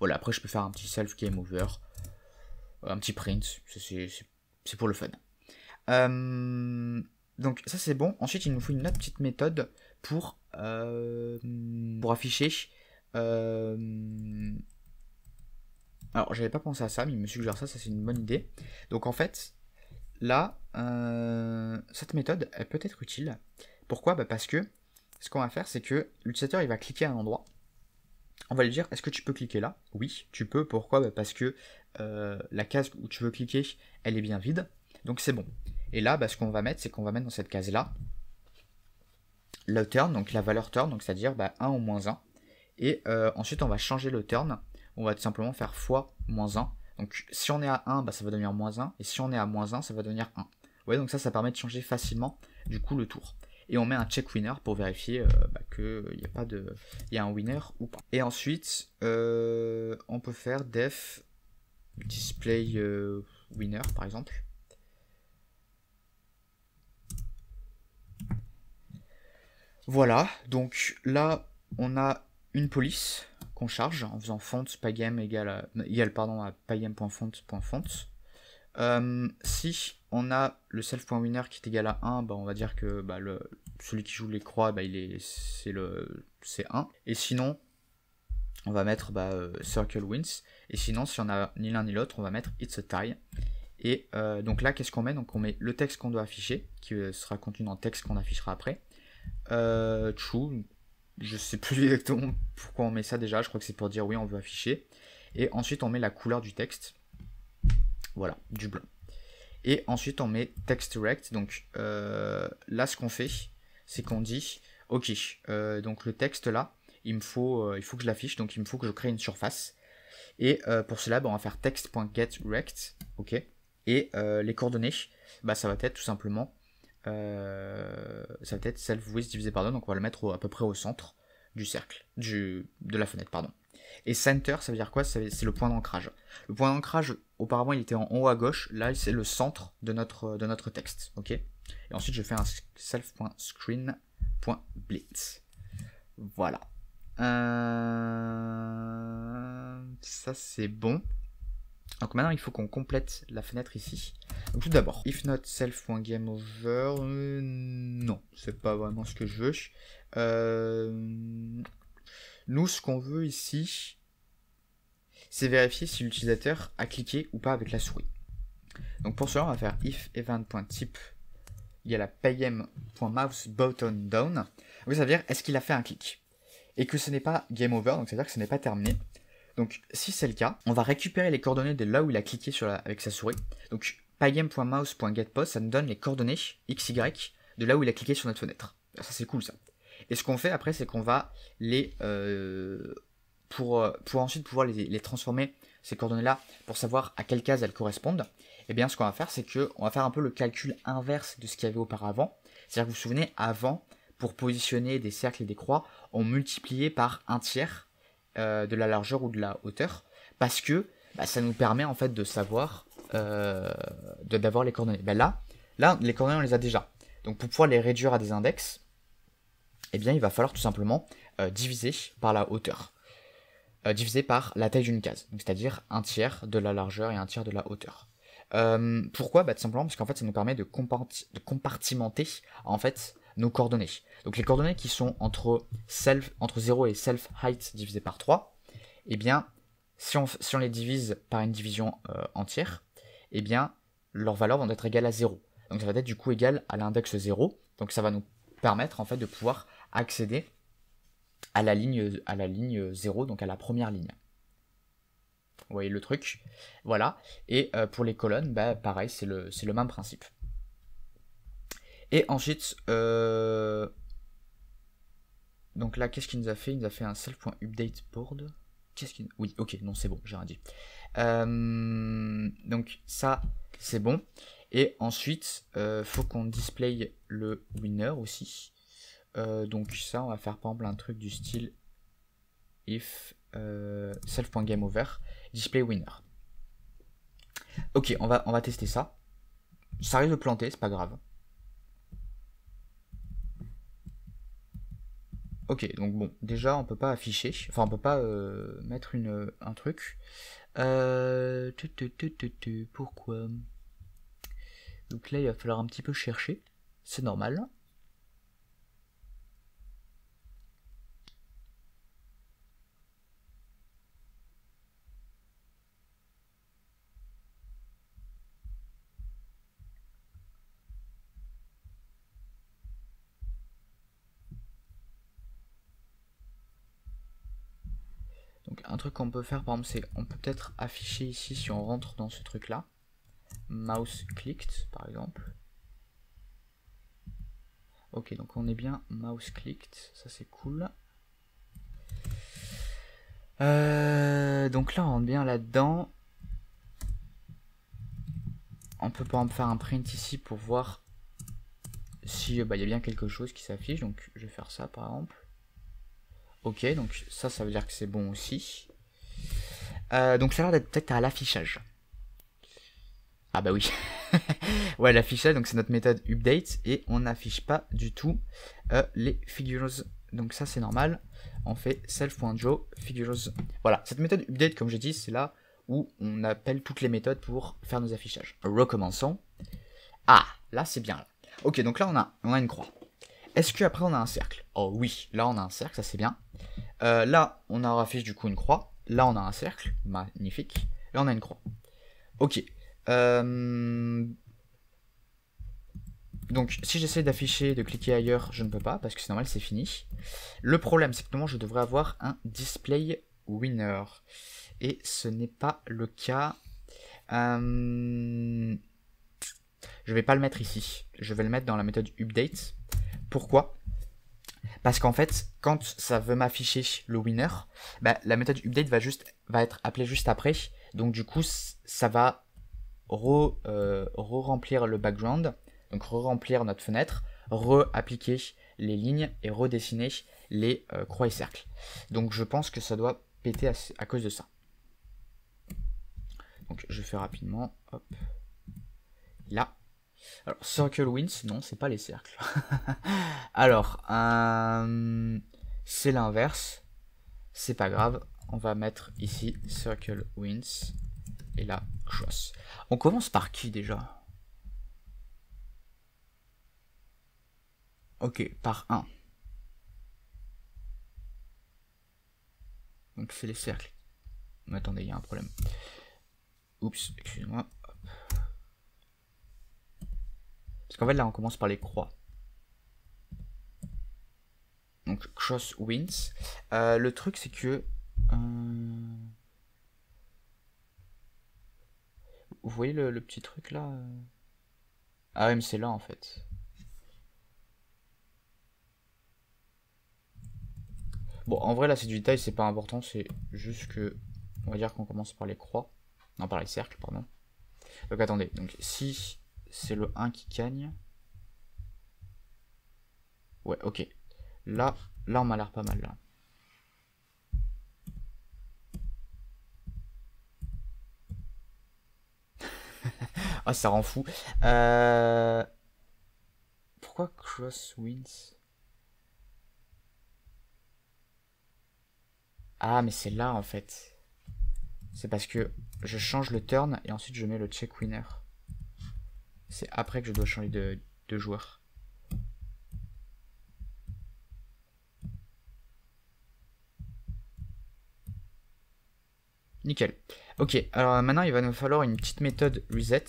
Voilà, après je peux faire un petit self game over, un petit print, c'est pour le fun. Donc ça c'est bon. Ensuite il nous faut une autre petite méthode pour afficher. Alors j'avais pas pensé à ça, mais il me suggère ça c'est une bonne idée. Donc en fait, là, cette méthode elle peut être utile. Pourquoi ? Parce que ce qu'on va faire c'est que l'utilisateur il va cliquer à un endroit. On va lui dire, est-ce que tu peux cliquer là ? Oui, tu peux. Pourquoi ? Parce que la case où tu veux cliquer, elle est bien vide. Donc c'est bon. Et là, ce qu'on va mettre, c'est qu'on va mettre dans cette case-là le turn, donc la valeur turn, donc c'est-à-dire 1 ou moins 1. Et ensuite, on va changer le turn. On va tout simplement faire fois moins 1. Donc si on est à 1, ça va devenir moins 1. Et si on est à moins 1, ça va devenir 1. Ouais, donc ça permet de changer facilement du coup le tour. Et on met un check winner pour vérifier qu'il y a un winner ou pas. Et ensuite, on peut faire def display winner par exemple. Voilà, donc là on a une police qu'on charge en faisant font pygame égale à pygame.font.font. Si on a le self.winner qui est égal à 1, on va dire que celui qui joue les croix, c'est 1. Et sinon, on va mettre circle wins. Et sinon, si on a ni l'un ni l'autre, on va mettre it's a tie. Et donc là, qu'est-ce qu'on met ? Donc on met le texte qu'on doit afficher, qui sera contenu dans le texte qu'on affichera après. True, je sais plus exactement pourquoi on met ça déjà, je crois que c'est pour dire oui on veut afficher. Et ensuite on met la couleur du texte. Voilà, du blanc. Et ensuite on met text direct. Donc là ce qu'on fait, c'est qu'on dit ok, donc le texte là, il faut que je l'affiche, donc il me faut que je crée une surface. Et pour cela, on va faire text.getRect, ok. Et les coordonnées, ça va être tout simplement ça va être self-width divisé par 2, donc on va le mettre à peu près au centre du cercle, de la fenêtre, pardon. Et center, ça veut dire quoi ? C'est le point d'ancrage. Le point d'ancrage, auparavant, il était en haut à gauche. Là, c'est le centre de notre texte. Ok ? Et ensuite, je fais un self.screen.blitz. Voilà. Ça, c'est bon. Donc maintenant, il faut qu'on complète la fenêtre ici. Donc tout d'abord, if not self.gameover, non, c'est pas vraiment ce que je veux. Nous, ce qu'on veut ici, c'est vérifier si l'utilisateur a cliqué ou pas avec la souris. Donc pour cela, on va faire if event.type égale à pygame.mouse button down. Donc ça veut dire est-ce qu'il a fait un clic et que ce n'est pas game over, donc ça veut dire que ce n'est pas terminé. Donc si c'est le cas, on va récupérer les coordonnées de là où il a cliqué avec sa souris. Donc pygame.mouse.getPost, ça nous donne les coordonnées XY de là où il a cliqué sur notre fenêtre. Ça c'est cool ça. Et ce qu'on fait après, c'est qu'on va les pour ensuite pouvoir les transformer, ces coordonnées-là, pour savoir à quelle case elles correspondent. Et bien ce qu'on va faire, c'est qu'on va faire un peu le calcul inverse de ce qu'il y avait auparavant. C'est-à-dire que vous vous souvenez, avant, pour positionner des cercles et des croix, on multipliait par un tiers de la largeur ou de la hauteur, parce que ça nous permet en fait de savoir d'avoir les coordonnées. Là, les coordonnées on les a déjà. Donc pour pouvoir les réduire à des index, eh bien il va falloir tout simplement diviser par la hauteur, diviser par la taille d'une case, c'est-à-dire un tiers de la largeur et un tiers de la hauteur. Pourquoi ? Tout simplement parce qu'en fait ça nous permet de compartimenter en fait nos coordonnées. Donc les coordonnées qui sont entre 0 et self height divisé par 3, eh bien si on les divise par une division entière, eh bien leurs valeurs vont être égales à 0. Donc ça va être du coup égal à l'index 0. Donc ça va nous permettre en fait de pouvoir accéder à la ligne 0, donc à la première ligne. Vous voyez le truc, voilà. Et pour les colonnes, pareil, c'est le même principe. Et ensuite, donc là, qu'est-ce qu'il nous a fait ? Il nous a fait un self.updateboard. Oui, ok, non, c'est bon, j'ai rien dit. Donc ça, c'est bon. Et ensuite, faut qu'on display le winner aussi. Donc ça, on va faire par exemple un truc du style if self.gameover display winner. Ok, on va tester ça. Ça risque de planter, c'est pas grave. Ok, donc bon, déjà on peut pas afficher, enfin on peut pas mettre un truc. Pourquoi? Donc là il va falloir un petit peu chercher, c'est normal. Donc un truc qu'on peut faire par exemple, c'est on peut peut-être afficher ici si on rentre dans ce truc là. Mouse clicked par exemple. Ok, donc on est bien mouse clicked, ça c'est cool. Donc là on rentre bien là-dedans. On peut par exemple faire un print ici pour voir si y a bien quelque chose qui s'affiche. Donc je vais faire ça par exemple. Ok, donc ça veut dire que c'est bon aussi. Donc ça a l'air d'être peut-être à l'affichage. Ah bah oui. Ouais, l'affichage, donc c'est notre méthode update et on n'affiche pas du tout les figures. Donc ça c'est normal. On fait self.draw figures. Voilà, cette méthode update, comme j'ai dit, c'est là où on appelle toutes les méthodes pour faire nos affichages. Recommençons. Ah, là c'est bien. Là. Ok, donc là on a une croix. Est-ce qu'après on a un cercle? Oh oui, là on a un cercle, ça c'est bien. Là on affiche du coup une croix. Là on a un cercle, magnifique. Là on a une croix. Ok. Donc si j'essaie d'afficher, de cliquer ailleurs, je ne peux pas parce que c'est normal, c'est fini. Le problème, c'est que normalement je devrais avoir un display winner. Et ce n'est pas le cas. Je vais pas le mettre ici. Je vais le mettre dans la méthode update. Pourquoi? Parce qu'en fait, quand ça veut m'afficher le winner, bah, la méthode update va être appelée juste après. Donc du coup, ça va re-remplir le background, donc re-remplir notre fenêtre, re-appliquer les lignes et redessiner les croix et cercles. Donc je pense que ça doit péter à cause de ça. Donc je fais rapidement, hop, là. Alors circle wins, non, c'est pas les cercles. Alors, c'est l'inverse, c'est pas grave, on va mettre ici circle wins et là cross. On commence par qui déjà? Ok, par 1. Donc c'est les cercles. Mais attendez, il y a un problème. Oups, excusez-moi. Parce qu'en fait là on commence par les croix. Donc cross wins. Le truc c'est que... Vous voyez le petit truc là? Ah ouais mais c'est là en fait. Bon en vrai là c'est du détail, c'est pas important, c'est juste que... On va dire qu'on commence par les croix. Non par les cercles, pardon. Donc attendez, donc si c'est le 1 qui gagne... Ouais ok. Là on m'a l'air pas mal là. Ah ça rend fou. Pourquoi cross wins? Ah mais c'est là en fait. C'est parce que je change le turn et ensuite je mets le check winner. C'est après que je dois changer de joueur. Nickel. Ok, alors maintenant il va nous falloir une petite méthode reset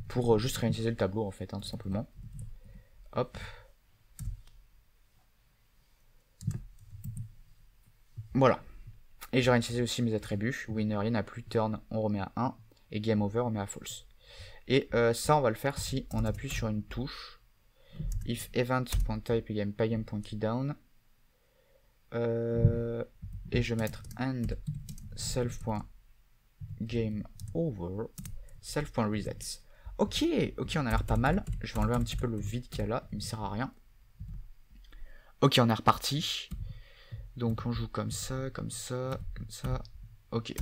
pour juste réinitialiser le tableau en fait, hein, tout simplement. Hop. Voilà. Et je réinitialisé aussi mes attributs. Winner, il n'y en a plus. Turn, on remet à 1. Et game over, on met à false. Et ça, on va le faire si on appuie sur une touche. If event.type égale pygame.keydown. Et je vais mettre end self.gameover self.resets. Ok, on a l'air pas mal. Je vais enlever un petit peu le vide qu'il y a là, il me sert à rien. Ok, on est reparti. Donc on joue comme ça, comme ça, comme ça. Ok.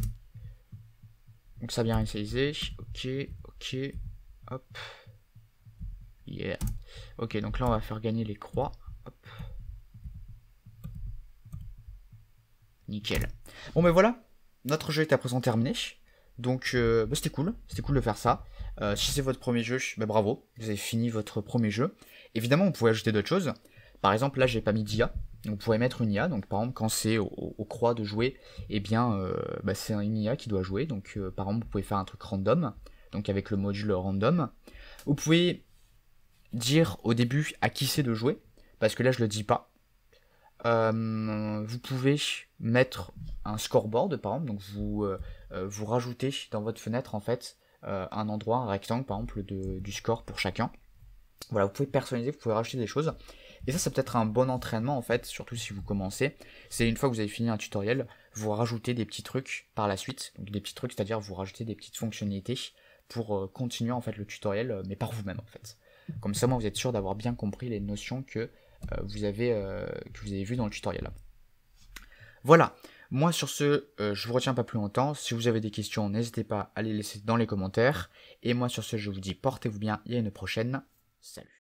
Donc ça a bien réinitialisé. Ok, hop. Yeah. Ok, donc là on va faire gagner les croix. Hop. Nickel. Bon ben voilà, notre jeu est à présent terminé. Donc c'était cool de faire ça. Si c'est votre premier jeu, bravo, vous avez fini votre premier jeu. Évidemment, vous pouvez ajouter d'autres choses. Par exemple, là j'ai pas mis d'IA. Vous pouvez mettre une IA, donc par exemple quand c'est au croix de jouer, eh bien c'est une IA qui doit jouer. Donc par exemple vous pouvez faire un truc random, donc avec le module random. Vous pouvez dire au début à qui c'est de jouer, parce que là je le dis pas. Vous pouvez mettre un scoreboard par exemple, donc vous rajoutez dans votre fenêtre en fait un endroit, un rectangle par exemple du score pour chacun. Voilà, vous pouvez personnaliser, vous pouvez rajouter des choses. Et ça peut être un bon entraînement en fait, surtout si vous commencez. C'est une fois que vous avez fini un tutoriel, vous rajoutez des petits trucs par la suite. Donc des petits trucs, c'est-à-dire vous rajoutez des petites fonctionnalités pour continuer en fait le tutoriel, mais par vous-même en fait. Comme ça, moi, vous êtes sûr d'avoir bien compris les notions que vous avez vues dans le tutoriel. Voilà. Moi, sur ce, je vous retiens pas plus longtemps. Si vous avez des questions, n'hésitez pas à les laisser dans les commentaires. Et moi, sur ce, je vous dis portez-vous bien et à une prochaine. Salut.